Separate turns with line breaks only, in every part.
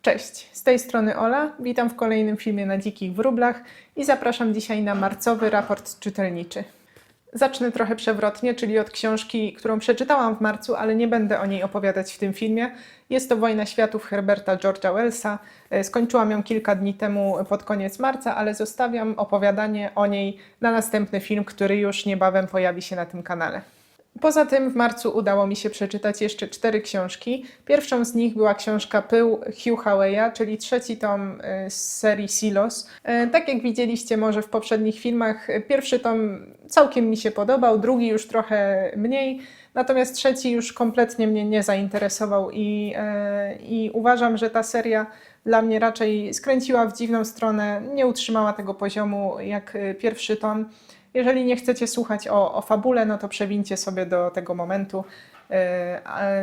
Cześć, z tej strony Ola, witam w kolejnym filmie na Dzikich Wróblach i zapraszam dzisiaj na marcowy raport czytelniczy. Zacznę trochę przewrotnie, czyli od książki, którą przeczytałam w marcu, ale nie będę o niej opowiadać w tym filmie. Jest to Wojna Światów Herberta George'a Wellsa. Skończyłam ją kilka dni temu pod koniec marca, ale zostawiam opowiadanie o niej na następny film, który już niebawem pojawi się na tym kanale. Poza tym w marcu udało mi się przeczytać jeszcze 4 książki. Pierwszą z nich była książka Pył Hugh Howey'a, czyli trzeci tom z serii Silos. Tak jak widzieliście może w poprzednich filmach, pierwszy tom całkiem mi się podobał, drugi już trochę mniej, natomiast trzeci już kompletnie mnie nie zainteresował i uważam, że ta seria dla mnie raczej skręciła w dziwną stronę, nie utrzymała tego poziomu jak pierwszy tom. Jeżeli nie chcecie słuchać o fabule, no to przewincie sobie do tego momentu.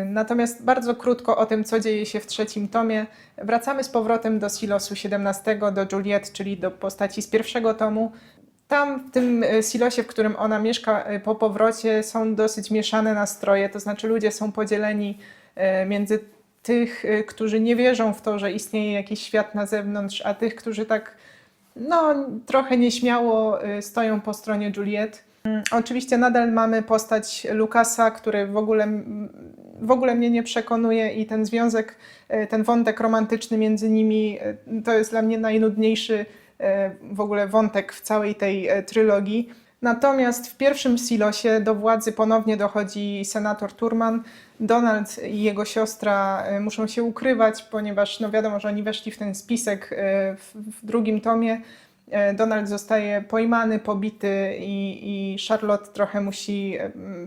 Natomiast bardzo krótko o tym, co dzieje się w trzecim tomie. Wracamy z powrotem do Silosu 17, do Juliet, czyli do postaci z pierwszego tomu. Tam, w tym silosie, w którym ona mieszka po powrocie, są dosyć mieszane nastroje, to znaczy ludzie są podzieleni między tych, którzy nie wierzą w to, że istnieje jakiś świat na zewnątrz, a tych, którzy tak trochę nieśmiało stoją po stronie Juliet. Oczywiście nadal mamy postać Lucasa, który w ogóle mnie nie przekonuje i ten związek, ten wątek romantyczny między nimi to jest dla mnie najnudniejszy w ogóle wątek w całej tej trylogii. Natomiast w pierwszym silosie do władzy ponownie dochodzi senator Turman. Donald i jego siostra muszą się ukrywać, ponieważ no wiadomo, że oni weszli w ten spisek w drugim tomie. Donald zostaje pojmany, pobity i Charlotte trochę musi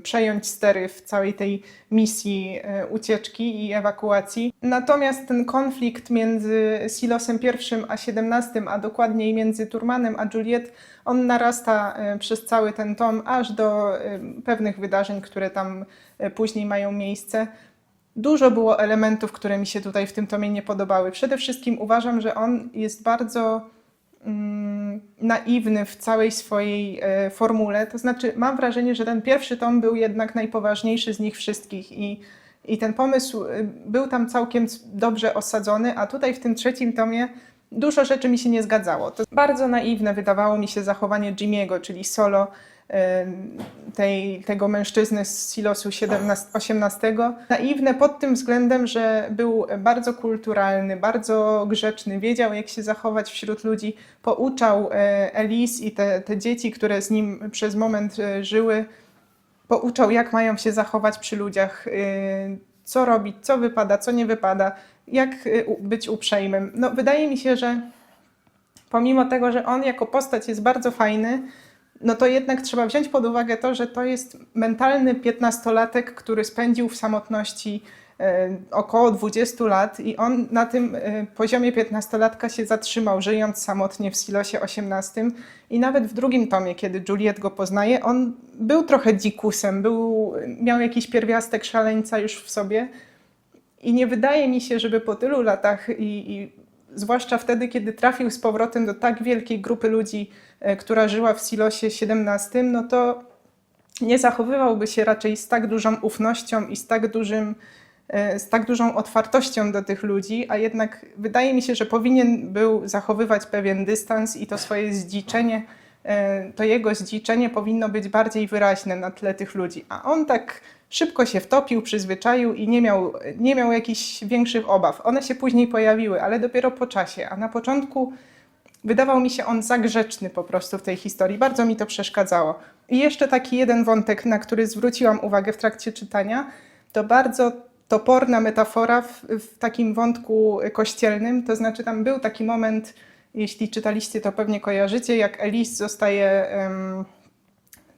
przejąć stery w całej tej misji ucieczki i ewakuacji. Natomiast ten konflikt między Silosem I a 17, a dokładniej między Turmanem a Juliet, on narasta przez cały ten tom, aż do pewnych wydarzeń, które tam później mają miejsce. Dużo było elementów, które mi się tutaj w tym tomie nie podobały. Przede wszystkim uważam, że on jest bardzo naiwny w całej swojej formule. To znaczy mam wrażenie, że ten pierwszy tom był jednak najpoważniejszy z nich wszystkich i ten pomysł był tam całkiem dobrze osadzony, a tutaj w tym trzecim tomie dużo rzeczy mi się nie zgadzało. To bardzo naiwne wydawało mi się zachowanie Jimmy'ego, czyli Solo, tego mężczyzny z Silosu 18. Naiwne pod tym względem, że był bardzo kulturalny, bardzo grzeczny, wiedział jak się zachować wśród ludzi, pouczał Elise i te dzieci, które z nim przez moment żyły, pouczał jak mają się zachować przy ludziach, co robić, co wypada, co nie wypada, jak być uprzejmym. No, wydaje mi się, że pomimo tego, że on jako postać jest bardzo fajny, no to jednak trzeba wziąć pod uwagę to, że to jest mentalny 15-latek, który spędził w samotności około 20 lat i on na tym poziomie 15-latka się zatrzymał, żyjąc samotnie w Silosie 18. I nawet w drugim tomie, kiedy Juliet go poznaje, on był trochę dzikusem, miał jakiś pierwiastek szaleńca już w sobie i nie wydaje mi się, żeby po tylu latach i zwłaszcza wtedy, kiedy trafił z powrotem do tak wielkiej grupy ludzi, która żyła w Silosie 17, no to nie zachowywałby się raczej z tak dużą ufnością i z tak dużą otwartością do tych ludzi, a jednak wydaje mi się, że powinien był zachowywać pewien dystans i to swoje zdziczenie, to jego zdziczenie powinno być bardziej wyraźne na tle tych ludzi, a on tak szybko się wtopił, przyzwyczaił i nie miał jakichś większych obaw. One się później pojawiły, ale dopiero po czasie, a na początku wydawał mi się on za grzeczny po prostu w tej historii. Bardzo mi to przeszkadzało. I jeszcze taki jeden wątek, na który zwróciłam uwagę w trakcie czytania, to bardzo toporna metafora w takim wątku kościelnym. To znaczy tam był taki moment, jeśli czytaliście, to pewnie kojarzycie, jak Elise zostaje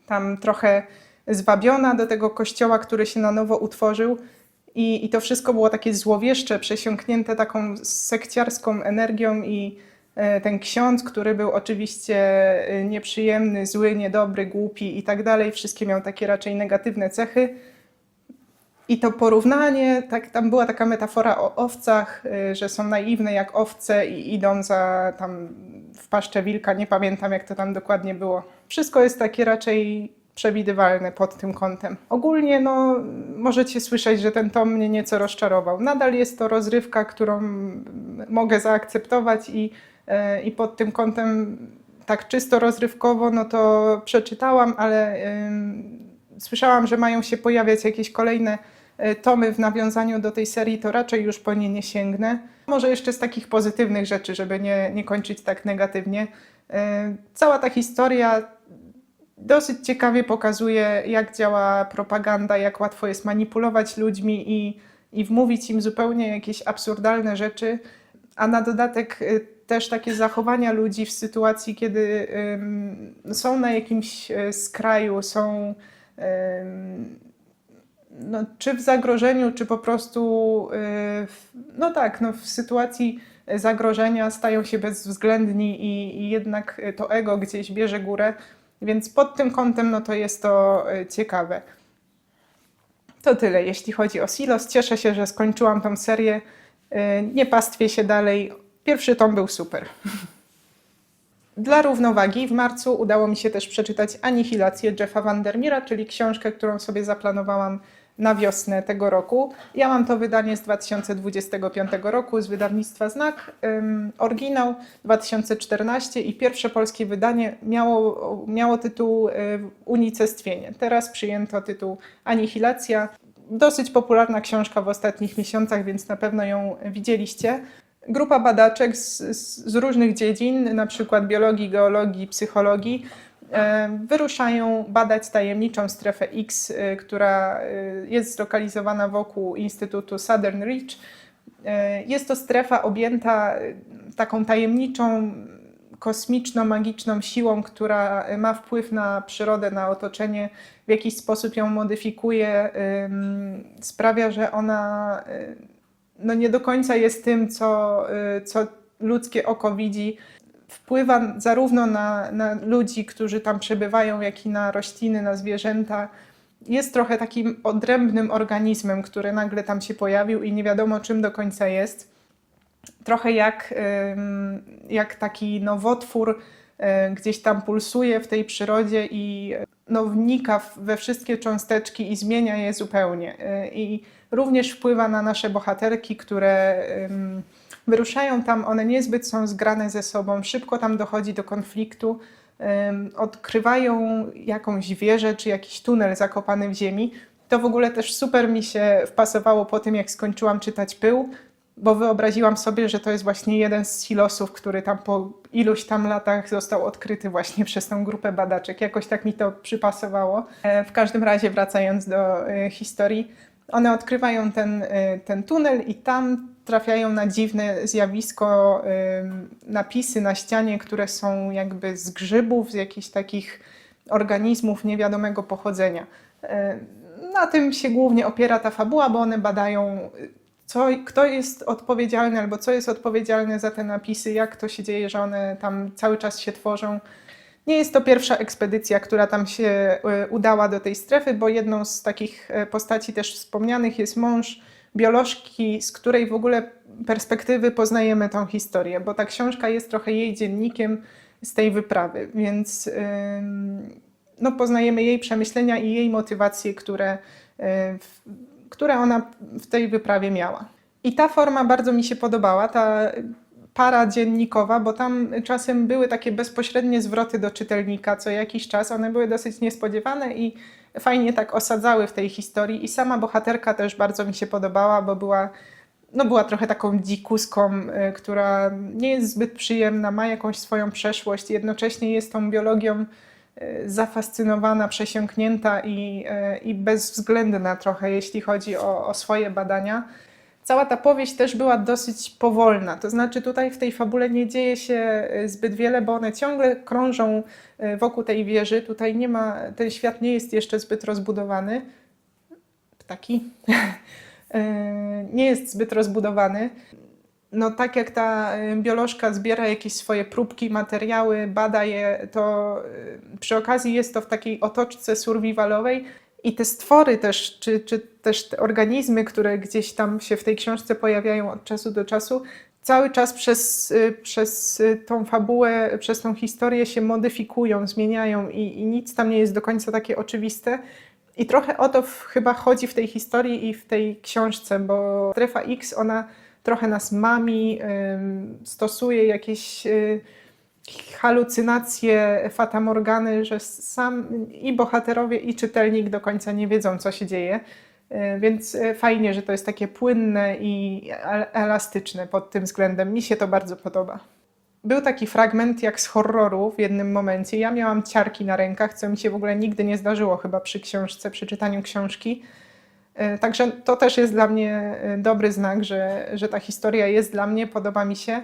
tam trochę zwabiona do tego kościoła, który się na nowo utworzył i to wszystko było takie złowieszcze, przesiąknięte taką sekciarską energią i ten ksiądz, który był oczywiście nieprzyjemny, zły, niedobry, głupi i tak dalej, wszystkie miał takie raczej negatywne cechy. I to porównanie, tam była taka metafora o owcach, że są naiwne jak owce i idą w paszczę wilka, nie pamiętam jak to tam dokładnie było. Wszystko jest takie raczej przewidywalne pod tym kątem. Ogólnie no, możecie słyszeć, że ten tom mnie nieco rozczarował. Nadal jest to rozrywka, którą mogę zaakceptować i pod tym kątem tak czysto rozrywkowo no to przeczytałam, ale słyszałam, że mają się pojawiać jakieś kolejne tomy w nawiązaniu do tej serii, to raczej już po nie nie sięgnę. Może jeszcze z takich pozytywnych rzeczy, żeby nie kończyć tak negatywnie. Cała ta historia dosyć ciekawie pokazuje, jak działa propaganda, jak łatwo jest manipulować ludźmi i wmówić im zupełnie jakieś absurdalne rzeczy, a na dodatek też takie zachowania ludzi w sytuacji, kiedy są na jakimś skraju, są no, czy w zagrożeniu, czy po prostu w sytuacji zagrożenia stają się bezwzględni i jednak to ego gdzieś bierze górę, więc pod tym kątem no to jest to ciekawe. To tyle, jeśli chodzi o Silos. Cieszę się, że skończyłam tą serię. Nie pastwię się dalej. Pierwszy tom był super. Dla równowagi w marcu udało mi się też przeczytać Anihilację Jeffa Vandermeera, czyli książkę, którą sobie zaplanowałam na wiosnę tego roku. Ja mam to wydanie z 2025 roku z wydawnictwa Znak, oryginał 2014 i pierwsze polskie wydanie miało tytuł Unicestwienie. Teraz przyjęto tytuł Anihilacja. Dosyć popularna książka w ostatnich miesiącach, więc na pewno ją widzieliście. Grupa badaczek z różnych dziedzin, na przykład biologii, geologii, psychologii, wyruszają badać tajemniczą strefę X, która jest zlokalizowana wokół Instytutu Southern Reach. Jest to strefa objęta taką tajemniczą, kosmiczno-magiczną siłą, która ma wpływ na przyrodę, na otoczenie, w jakiś sposób ją modyfikuje, sprawia, że ona no nie do końca jest tym, co ludzkie oko widzi. Wpływa zarówno na ludzi, którzy tam przebywają, jak i na rośliny, na zwierzęta. Jest trochę takim odrębnym organizmem, który nagle tam się pojawił i nie wiadomo, czym do końca jest. Trochę jak taki nowotwór gdzieś tam pulsuje w tej przyrodzie i no, wnika we wszystkie cząsteczki i zmienia je zupełnie. I również wpływa na nasze bohaterki, które wyruszają tam, one niezbyt są zgrane ze sobą, szybko tam dochodzi do konfliktu, odkrywają jakąś wieżę czy jakiś tunel zakopany w ziemi. To w ogóle też super mi się wpasowało po tym, jak skończyłam czytać Pył, bo wyobraziłam sobie, że to jest właśnie jeden z silosów, który tam po iluś tam latach został odkryty właśnie przez tą grupę badaczek. Jakoś tak mi to przypasowało. W każdym razie wracając do historii, one odkrywają ten tunel i tam trafiają na dziwne zjawisko, napisy na ścianie, które są jakby z grzybów, z jakichś takich organizmów niewiadomego pochodzenia. Na tym się głównie opiera ta fabuła, bo one badają, kto jest odpowiedzialny albo co jest odpowiedzialne za te napisy, jak to się dzieje, że one tam cały czas się tworzą. Nie jest to pierwsza ekspedycja, która tam się udała do tej strefy, bo jedną z takich postaci też wspomnianych jest mąż biolożki, z której w ogóle perspektywy poznajemy tą historię, bo ta książka jest trochę jej dziennikiem z tej wyprawy, więc no, poznajemy jej przemyślenia i jej motywacje, które ona w tej wyprawie miała. I ta forma bardzo mi się podobała, ta para dziennikowa, bo tam czasem były takie bezpośrednie zwroty do czytelnika co jakiś czas. One były dosyć niespodziewane i fajnie tak osadzały w tej historii. I sama bohaterka też bardzo mi się podobała, bo była trochę taką dzikuską, która nie jest zbyt przyjemna, ma jakąś swoją przeszłość, jednocześnie jest tą biologią zafascynowana, przesiąknięta i bezwzględna trochę, jeśli chodzi o swoje badania. Cała ta powieść też była dosyć powolna, to znaczy tutaj w tej fabule nie dzieje się zbyt wiele, bo one ciągle krążą wokół tej wieży. Tutaj ten świat nie jest jeszcze zbyt rozbudowany. Ptaki. Nie jest zbyt rozbudowany. No tak jak ta biolożka zbiera jakieś swoje próbki, materiały, bada je, to przy okazji jest to w takiej otoczce survivalowej i te stwory też, czy też te organizmy, które gdzieś tam się w tej książce pojawiają od czasu do czasu, cały czas przez tą fabułę, przez tą historię się modyfikują, zmieniają i nic tam nie jest do końca takie oczywiste. I trochę o to chyba chodzi w tej historii i w tej książce, bo Strefa X, ona trochę nas mami, stosuje jakieś halucynacje, fatamorgany, że sam i bohaterowie, i czytelnik do końca nie wiedzą, co się dzieje. Więc fajnie, że to jest takie płynne i elastyczne pod tym względem. Mi się to bardzo podoba. Był taki fragment jak z horroru w jednym momencie. Ja miałam ciarki na rękach, co mi się w ogóle nigdy nie zdarzyło chyba przy książce, przy czytaniu książki. Także to też jest dla mnie dobry znak, że ta historia jest dla mnie, podoba mi się.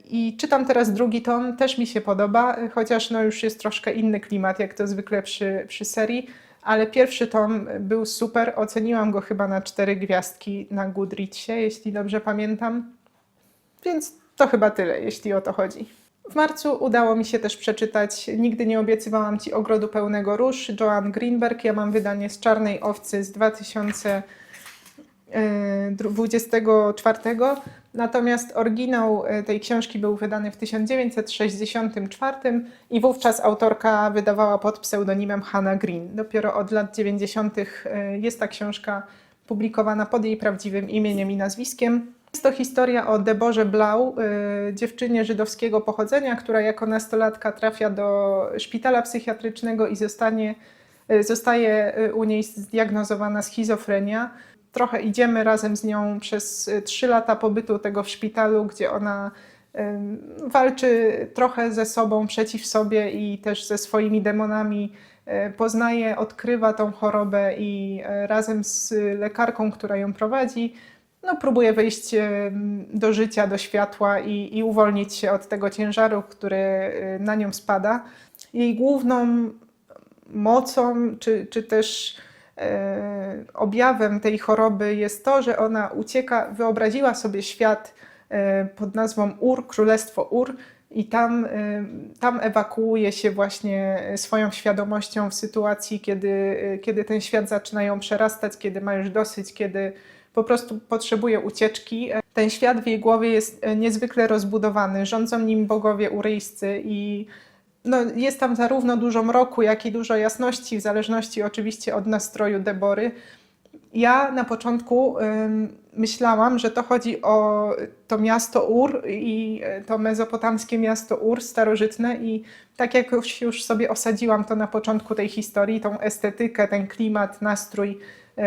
I czytam teraz drugi tom, też mi się podoba, chociaż no już jest troszkę inny klimat, jak to zwykle przy serii, ale pierwszy tom był super, oceniłam go chyba na 4 gwiazdki na Goodreadsie, jeśli dobrze pamiętam. Więc to chyba tyle, jeśli o to chodzi. W marcu udało mi się też przeczytać Nigdy nie obiecywałam Ci ogrodu pełnego róż, Joanne Greenberg. Ja mam wydanie z Czarnej Owcy z 2024, natomiast oryginał tej książki był wydany w 1964 i wówczas autorka wydawała pod pseudonimem Hannah Green. Dopiero od lat 90. jest ta książka publikowana pod jej prawdziwym imieniem i nazwiskiem. Jest to historia o Deborze Blau, dziewczynie żydowskiego pochodzenia, która jako nastolatka trafia do szpitala psychiatrycznego i zostaje u niej zdiagnozowana schizofrenia. Trochę idziemy razem z nią przez 3 lata pobytu tego w szpitalu, gdzie ona walczy trochę ze sobą, przeciw sobie i też ze swoimi demonami. Poznaje, odkrywa tą chorobę i razem z lekarką, która ją prowadzi, no, próbuje wyjść do życia, do światła i uwolnić się od tego ciężaru, który na nią spada. Jej główną mocą, czy też objawem tej choroby jest to, że ona ucieka, wyobraziła sobie świat pod nazwą Ur, Królestwo Ur, i tam ewakuuje się właśnie swoją świadomością w sytuacji, kiedy ten świat zaczyna ją przerastać, kiedy ma już dosyć, kiedy po prostu potrzebuje ucieczki. Ten świat w jej głowie jest niezwykle rozbudowany, rządzą nim bogowie uryjscy i no, jest tam zarówno dużo mroku, jak i dużo jasności, w zależności oczywiście od nastroju Debory. Ja na początku myślałam, że to chodzi o to miasto Ur i to mezopotamskie miasto Ur starożytne i tak jak już sobie osadziłam to na początku tej historii, tą estetykę, ten klimat, nastrój,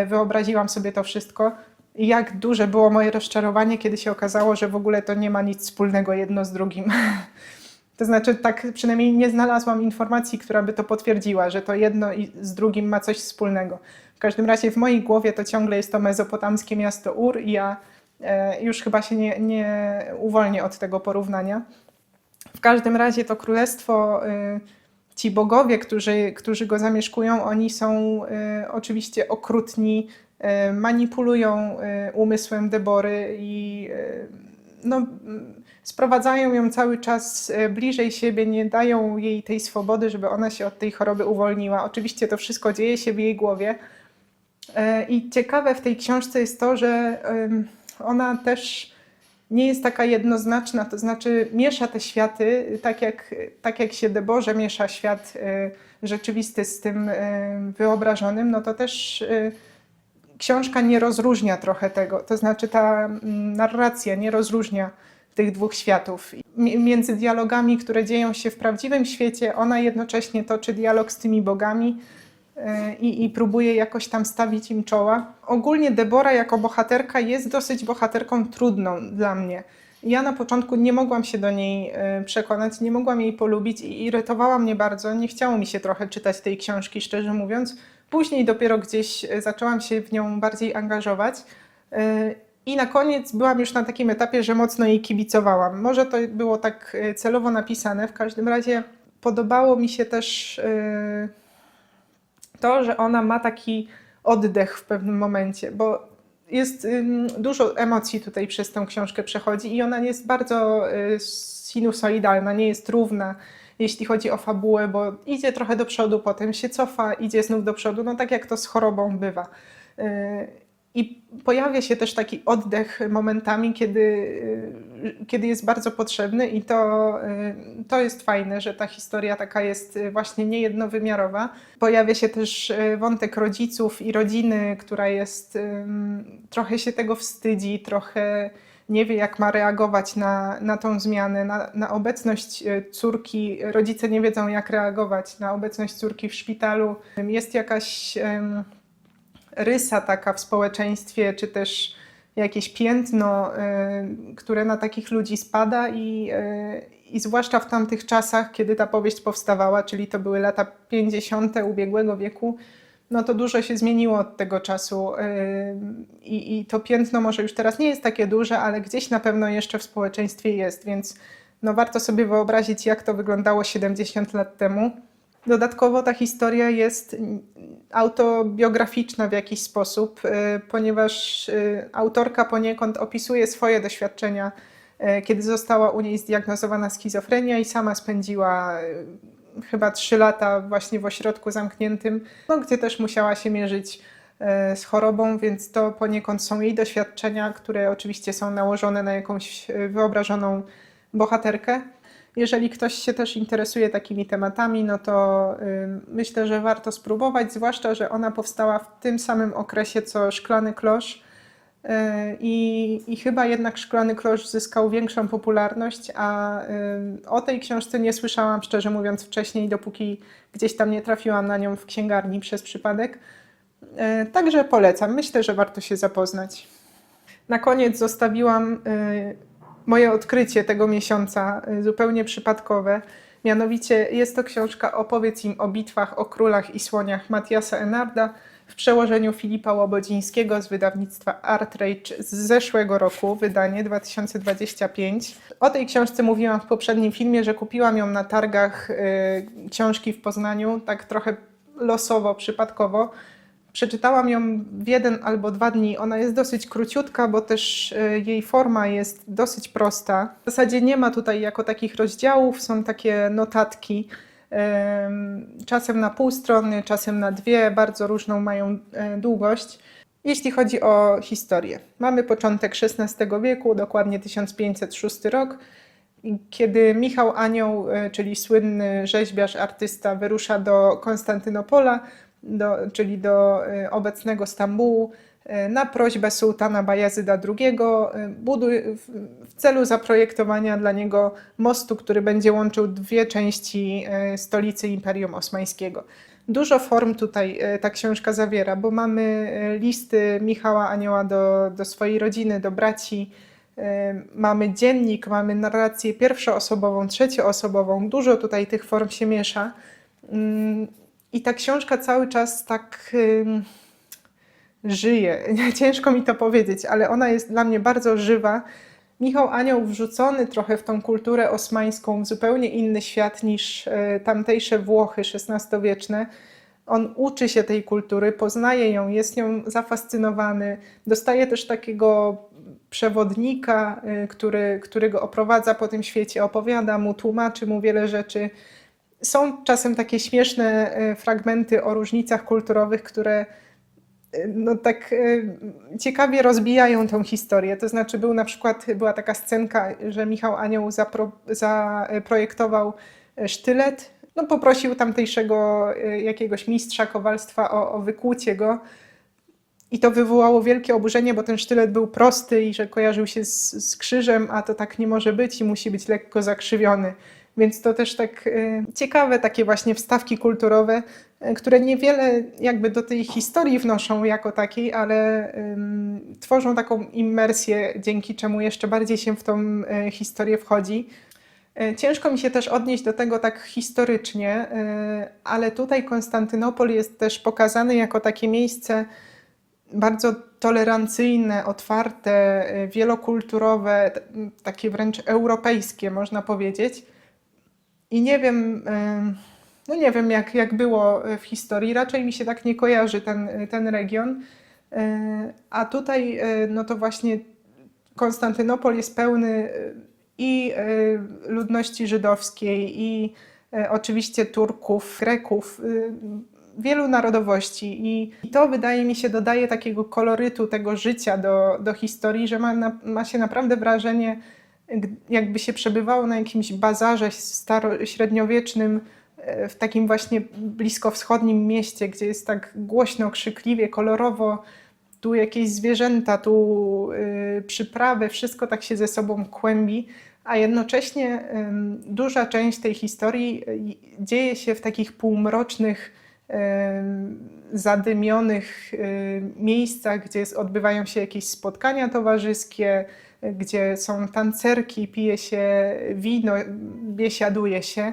wyobraziłam sobie to wszystko. I jak duże było moje rozczarowanie, kiedy się okazało, że w ogóle to nie ma nic wspólnego jedno z drugim. To znaczy, tak przynajmniej nie znalazłam informacji, która by to potwierdziła, że to jedno i z drugim ma coś wspólnego. W każdym razie w mojej głowie to ciągle jest to mezopotamskie miasto Ur i ja już chyba się nie uwolnię od tego porównania. W każdym razie to królestwo, ci bogowie, którzy go zamieszkują, oni są oczywiście okrutni, manipulują umysłem Debory i no, sprowadzają ją cały czas bliżej siebie, nie dają jej tej swobody, żeby ona się od tej choroby uwolniła. Oczywiście to wszystko dzieje się w jej głowie. I ciekawe w tej książce jest to, że ona też nie jest taka jednoznaczna, to znaczy miesza te światy, tak jak się Deborze miesza świat rzeczywisty z tym wyobrażonym, no to też książka nie rozróżnia trochę tego, to znaczy ta narracja nie rozróżnia tych dwóch światów. Między dialogami, które dzieją się w prawdziwym świecie, ona jednocześnie toczy dialog z tymi bogami i próbuje jakoś tam stawić im czoła. Ogólnie Debora jako bohaterka jest dosyć bohaterką trudną dla mnie. Ja na początku nie mogłam się do niej przekonać, nie mogłam jej polubić i irytowała mnie bardzo. Nie chciało mi się trochę czytać tej książki, szczerze mówiąc. Później dopiero gdzieś zaczęłam się w nią bardziej angażować. I na koniec byłam już na takim etapie, że mocno jej kibicowałam. Może to było tak celowo napisane, w każdym razie podobało mi się też to, że ona ma taki oddech w pewnym momencie, bo jest dużo emocji tutaj przez tę książkę przechodzi i ona jest bardzo sinusoidalna, nie jest równa, jeśli chodzi o fabułę, bo idzie trochę do przodu, potem się cofa, idzie znów do przodu, no tak jak to z chorobą bywa. I pojawia się też taki oddech momentami, kiedy jest bardzo potrzebny i to jest fajne, że ta historia taka jest właśnie niejednowymiarowa. Pojawia się też wątek rodziców i rodziny, która jest, trochę się tego wstydzi, trochę nie wie, jak ma reagować na tą zmianę, na obecność córki. Rodzice nie wiedzą, jak reagować na obecność córki w szpitalu. Jest jakaś rysa taka w społeczeństwie, czy też jakieś piętno, które na takich ludzi spada i zwłaszcza w tamtych czasach, kiedy ta powieść powstawała, czyli to były lata 50. ubiegłego wieku, no to dużo się zmieniło od tego czasu i to piętno może już teraz nie jest takie duże, ale gdzieś na pewno jeszcze w społeczeństwie jest, więc no warto sobie wyobrazić, jak to wyglądało 70 lat temu. Dodatkowo ta historia jest autobiograficzna w jakiś sposób, ponieważ autorka poniekąd opisuje swoje doświadczenia, kiedy została u niej zdiagnozowana schizofrenia i sama spędziła chyba 3 lata właśnie w ośrodku zamkniętym, no, gdzie też musiała się mierzyć z chorobą, więc to poniekąd są jej doświadczenia, które oczywiście są nałożone na jakąś wyobrażoną bohaterkę. Jeżeli ktoś się też interesuje takimi tematami, no to myślę, że warto spróbować, zwłaszcza, że ona powstała w tym samym okresie co Szklany Klosz i chyba jednak Szklany Klosz zyskał większą popularność, a o tej książce nie słyszałam, szczerze mówiąc, wcześniej, dopóki gdzieś tam nie trafiłam na nią w księgarni przez przypadek. Także polecam, myślę, że warto się zapoznać. Na koniec zostawiłam moje odkrycie tego miesiąca, zupełnie przypadkowe. Mianowicie jest to książka Opowiedz im o bitwach, o królach i słoniach Matiasa Enarda w przełożeniu Filipa Łobodzińskiego z wydawnictwa ArtRage z zeszłego roku, wydanie 2025. O tej książce mówiłam w poprzednim filmie, że kupiłam ją na targach książki w Poznaniu, tak trochę losowo, przypadkowo. Przeczytałam ją w 1 albo 2 dni. Ona jest dosyć króciutka, bo też jej forma jest dosyć prosta. W zasadzie nie ma tutaj jako takich rozdziałów, są takie notatki, czasem na pół strony, czasem na 2, bardzo różną mają długość. Jeśli chodzi o historię, mamy początek XVI wieku, dokładnie 1506 rok, kiedy Michał Anioł, czyli słynny rzeźbiarz, artysta, wyrusza do Konstantynopola, czyli do obecnego Stambułu, na prośbę sułtana Bajazyda II w celu zaprojektowania dla niego mostu, który będzie łączył 2 części stolicy Imperium Osmańskiego. Dużo form tutaj ta książka zawiera, bo mamy listy Michała Anioła do swojej rodziny, do braci, mamy dziennik, mamy narrację pierwszoosobową, trzecioosobową, dużo tutaj tych form się miesza. I ta książka cały czas tak żyje. Ciężko mi to powiedzieć, ale ona jest dla mnie bardzo żywa. Michał Anioł wrzucony trochę w tą kulturę osmańską, w zupełnie inny świat niż tamtejsze Włochy XVI-wieczne. On uczy się tej kultury, poznaje ją, jest nią zafascynowany. Dostaje też takiego przewodnika, który go oprowadza po tym świecie, opowiada mu, tłumaczy mu wiele rzeczy. Są czasem takie śmieszne fragmenty o różnicach kulturowych, które no tak ciekawie rozbijają tą historię. To znaczy była taka scenka, że Michał Anioł zaprojektował sztylet, no poprosił tamtejszego jakiegoś mistrza kowalstwa o wykłucie go i to wywołało wielkie oburzenie, bo ten sztylet był prosty i że kojarzył się z krzyżem, a to tak nie może być i musi być lekko zakrzywiony. Więc to też tak ciekawe takie właśnie wstawki kulturowe, które niewiele jakby do tej historii wnoszą jako takiej, ale tworzą taką immersję, dzięki czemu jeszcze bardziej się w tą historię wchodzi. Ciężko mi się też odnieść do tego tak historycznie, ale tutaj Konstantynopol jest też pokazany jako takie miejsce bardzo tolerancyjne, otwarte, wielokulturowe, takie wręcz europejskie, można powiedzieć. I nie wiem, no nie wiem jak było w historii, raczej mi się tak nie kojarzy ten region. A tutaj no to właśnie Konstantynopol jest pełny i ludności żydowskiej, i oczywiście Turków, Greków. wielu narodowości i to wydaje mi się dodaje takiego kolorytu tego życia do historii, że ma się naprawdę wrażenie, jakby się przebywało na jakimś bazarze średniowiecznym, w takim właśnie bliskowschodnim mieście, gdzie jest tak głośno, krzykliwie, kolorowo, tu jakieś zwierzęta, tu przyprawy, wszystko tak się ze sobą kłębi, a jednocześnie duża część tej historii dzieje się w takich półmrocznych, zadymionych miejscach, gdzie odbywają się jakieś spotkania towarzyskie, gdzie są tancerki, pije się wino, biesiaduje się.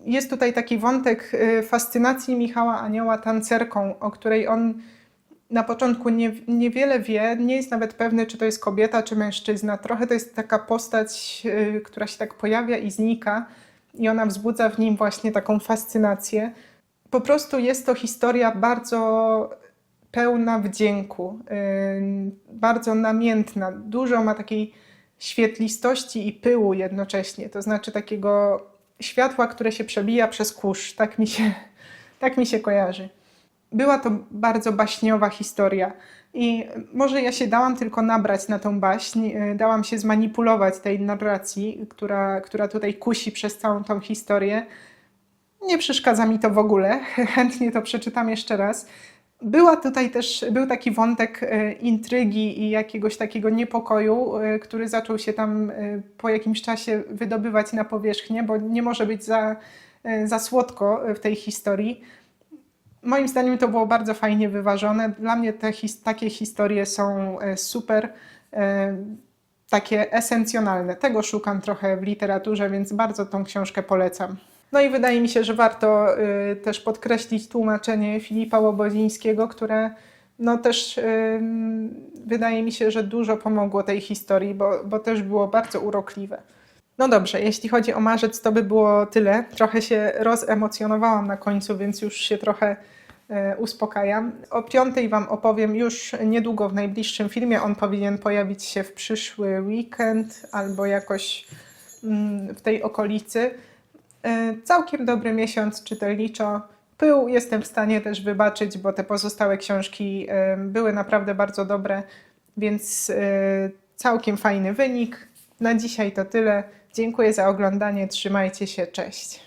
Jest tutaj taki wątek fascynacji Michała Anioła tancerką, o której on na początku niewiele wie, nie jest nawet pewny, czy to jest kobieta, czy mężczyzna. Trochę to jest taka postać, która się tak pojawia i znika i ona wzbudza w nim właśnie taką fascynację. Po prostu jest to historia bardzo pełna wdzięku, bardzo namiętna. Dużo ma takiej świetlistości i pyłu jednocześnie, to znaczy takiego światła, które się przebija przez kurz. Tak mi się kojarzy. Była to bardzo baśniowa historia i może ja się dałam tylko nabrać na tą baśń, dałam się zmanipulować tej narracji, która tutaj kusi przez całą tą historię. Nie przeszkadza mi to w ogóle, chętnie to przeczytam jeszcze raz. Był taki wątek intrygi i jakiegoś takiego niepokoju, który zaczął się tam po jakimś czasie wydobywać na powierzchnię, bo nie może być za słodko w tej historii. Moim zdaniem to było bardzo fajnie wyważone. Dla mnie takie historie są super, takie esencjonalne. Tego szukam trochę w literaturze, więc bardzo tą książkę polecam. No i wydaje mi się, że warto też podkreślić tłumaczenie Filipa Łobodzińskiego, które no też wydaje mi się, że dużo pomogło tej historii, bo też było bardzo urokliwe. No dobrze, jeśli chodzi o marzec, to by było tyle. Trochę się rozemocjonowałam na końcu, więc już się trochę uspokajam. O 5 Wam opowiem już niedługo w najbliższym filmie. On powinien pojawić się w przyszły weekend albo jakoś w tej okolicy. Całkiem dobry miesiąc czytelniczo. Pył jestem w stanie też wybaczyć, bo te pozostałe książki były naprawdę bardzo dobre, więc całkiem fajny wynik. Na dzisiaj to tyle. Dziękuję za oglądanie, trzymajcie się, cześć.